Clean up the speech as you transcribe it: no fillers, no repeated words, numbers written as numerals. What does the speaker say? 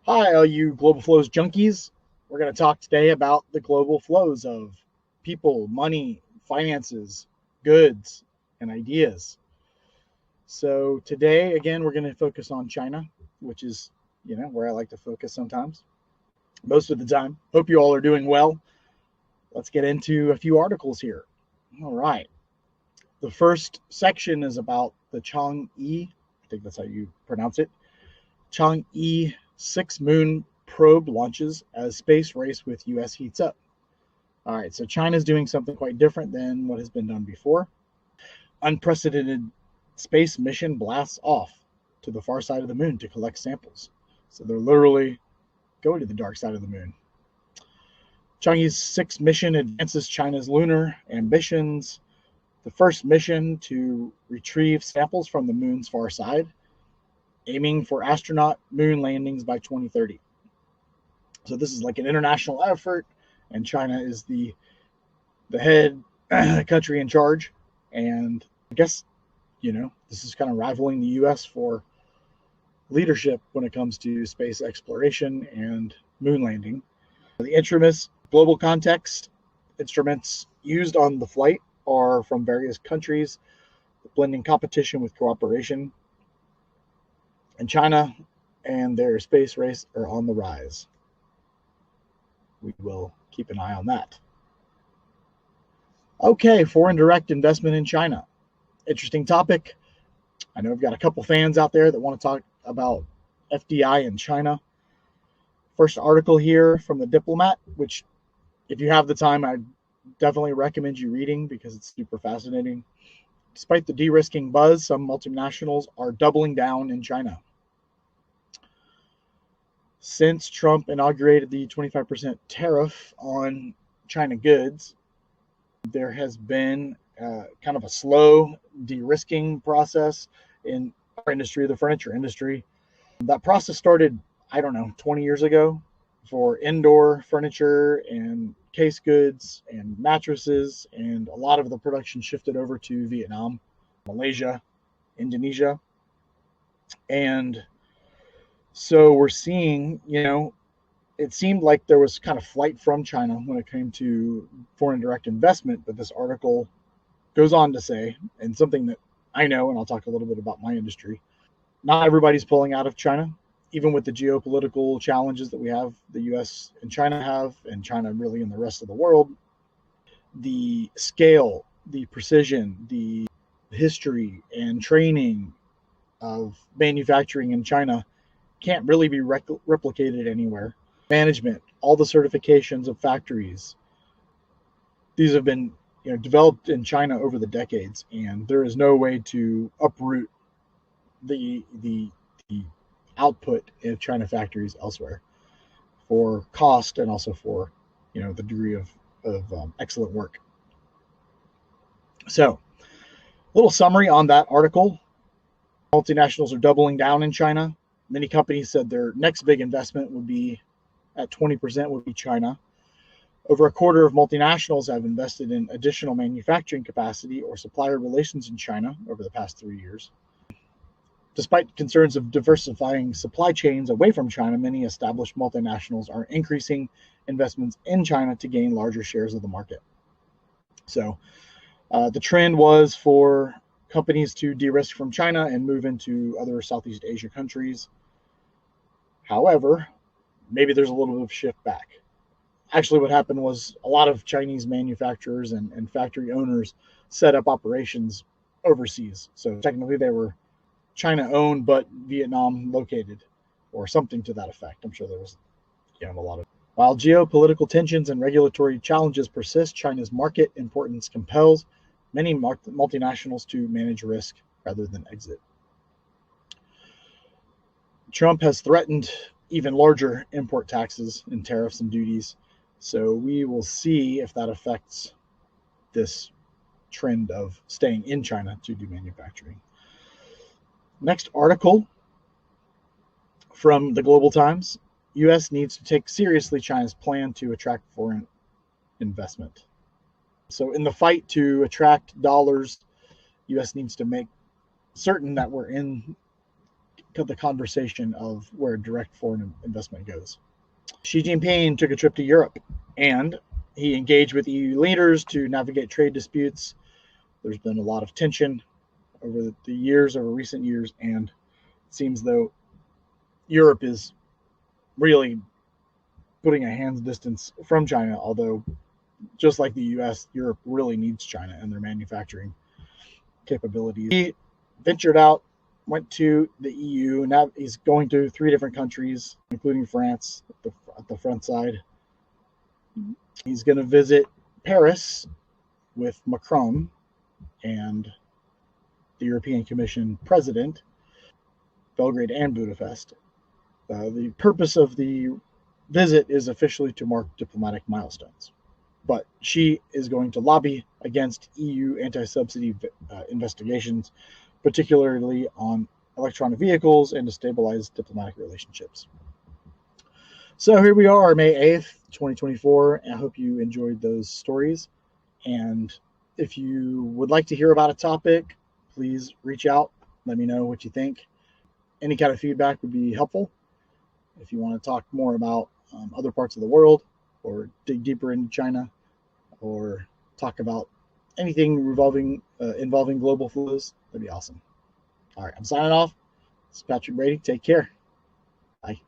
Hi, all you global flows junkies. We're going to talk today about the global flows of people, money, finances, goods, and ideas. So today, again, we're going to focus on China, which is, where I like to focus sometimes, most of the time. Hope you all are doing well. Let's get into a few articles here. All right. The first section is about the Chang'e, I think that's how you pronounce it, Chang'e 6-moon probe launches as space race with U.S. heats up. All right, so China's doing something quite different than what has been done before. Unprecedented space mission blasts off to the far side of the moon to collect samples. So they're literally going to the dark side of the moon. Chang'e's 6th mission advances China's lunar ambitions. The first mission to retrieve samples from the moon's far side, aiming for astronaut moon landings by 2030. So this is like an international effort, and China is the head country in charge. And I guess, this is kind of rivaling the U.S. for leadership when it comes to space exploration and moon landing. The instruments, global context, instruments used on the flight are from various countries, blending competition with cooperation. And China and their space race are on the rise. We will keep an eye on that. Okay, foreign direct investment in China. Interesting topic. I know I've got a couple fans out there that want to talk about FDI in China. First article here from the Diplomat, which if you have the time, I definitely recommend you reading because it's super fascinating. Despite the de-risking buzz, some multinationals are doubling down in China. Since Trump inaugurated the 25% tariff on China goods, there has been kind of a slow de-risking process in our industry, the furniture industry. That process started, 20 years ago for indoor furniture and case goods and mattresses, and a lot of the production shifted over to Vietnam, Malaysia, Indonesia. And so we're seeing, it seemed like there was kind of flight from China when it came to foreign direct investment, but this article goes on to say, and something that I know, and I'll talk a little bit about my industry, not everybody's pulling out of China, even with the geopolitical challenges that we have, the US and China have, and China really in the rest of the world. The scale, the precision, the history and training of manufacturing in China can't really be replicated anywhere. Management, all the certifications of factories, these have been developed in China over the decades, and there is no way to uproot the output of China factories elsewhere for cost and also for the degree of excellent work. So, a little summary on that article. Multinationals are doubling down in China. Many companies said their next big investment would be at 20% would be China. Over a quarter of multinationals have invested in additional manufacturing capacity or supplier relations in China over the past 3 years. Despite concerns of diversifying supply chains away from China, many established multinationals are increasing investments in China to gain larger shares of the market. So the trend was for companies to de-risk from China and move into other Southeast Asia countries. However, maybe there's a little bit of shift back. Actually, what happened was a lot of Chinese manufacturers and factory owners set up operations overseas. So technically they were China owned, but Vietnam located, or something to that effect. I'm sure there was a lot of. While geopolitical tensions and regulatory challenges persist, China's market importance compels many multinationals to manage risk rather than exit. Trump has threatened even larger import taxes and tariffs and duties. So we will see if that affects this trend of staying in China to do manufacturing. Next article from the Global Times. U.S. needs to take seriously China's plan to attract foreign investment. So in the fight to attract dollars, U.S. needs to make certain that we're in the conversation of where direct foreign investment goes. Xi Jinping took a trip to Europe, and he engaged with EU leaders to navigate trade disputes. There's been a lot of tension over recent years, and it seems though Europe is really putting a hand's distance from China, although just like the US, Europe really needs China and their manufacturing capabilities. He ventured out, went to the EU. Now he's going to 3 different countries, including France at the front side. He's going to visit Paris with Macron and the European Commission president, Belgrade and Budapest. The purpose of the visit is officially to mark diplomatic milestones. But Xi is going to lobby against EU anti-subsidy investigations, particularly on electronic vehicles, and to stabilize diplomatic relationships. So here we are, May 8th, 2024, and I hope you enjoyed those stories. And if you would like to hear about a topic, please reach out. Let me know what you think. Any kind of feedback would be helpful. If you want to talk more about other parts of the world, or dig deeper into China, or talk about anything involving global flows, that'd be awesome. All right, I'm signing off. This is Patrick Brady. Take care. Bye.